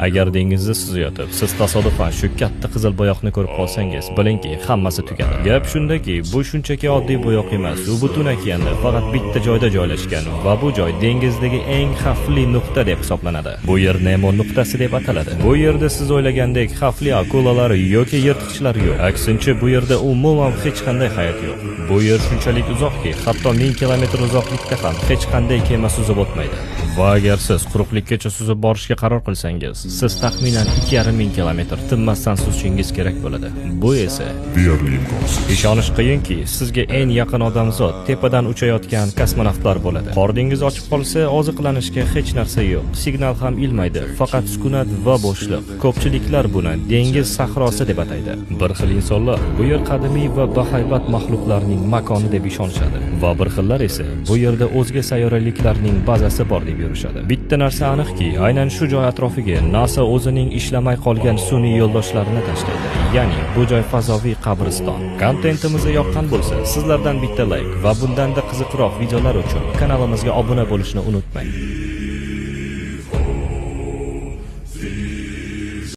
Agar dengizda suzayotib, siz tasodifan shu katta qizil bo'yoqni ko'rib qolsangiz, bilingki, hammasi tugadi. Gap shundaki, bu shunchaki oddiy bo'yoq emas, u butun okeanda faqat bitta joyda joylashgan va bu joy dengizdagi eng xavfli nuqta deb hisoblanadi. Bu yer Nemo nuqtasi deb ataladi. Bu yerda siz o'ylagandek xavfli akulalar yoki yirtqichlar yo'q. Aksincha, bu yerda umuman hech qanday hayot yo'q. Bu yer shunchalik uzoqki, hatto 1000 kilometr uzoqlikda ham hech qanday kema suzib o'tmaydi. Va agar siz quruqlikkacha suzib borishga qaror qilsangiz, siz taxminan 2500 kilometr tinmasdan suzishingiz kerak bo'ladi. Bu esa deyarli imkonsiz. ishonish qiyinki, sizga eng yaqin odamzod tepadan uchayotgan kosmonavtlar bo'ladi. Qor dengiz ochib qolsa, oziqlanishga hech narsa yo'q. Signal ham ilmaydi, faqat sukunat va bo'shliq. Ko'pchiliklar buni dengiz sahrosi deb ataydi. Bir xil insonlar bu yer qadimiy va bahaybat maxluqlarning makoni deb ishonishadi va bir xillar esa bu yerda o'zga sayyoraliklarning bazasi bor deb yurishadi. Bitta narsa aniqki, aynan shu joy atrofiga NASA o'zining ishlamay qolgan sun'iy yo'ldoshlarini tashlaydi. Ya'ni bu joy fazoviy qabriston. Kontentimizni yoqqan bo'lsa, sizlardan bitta like va bundanda qiziqroq videolar uchun kanalimizga obuna bo'lishni unutmang.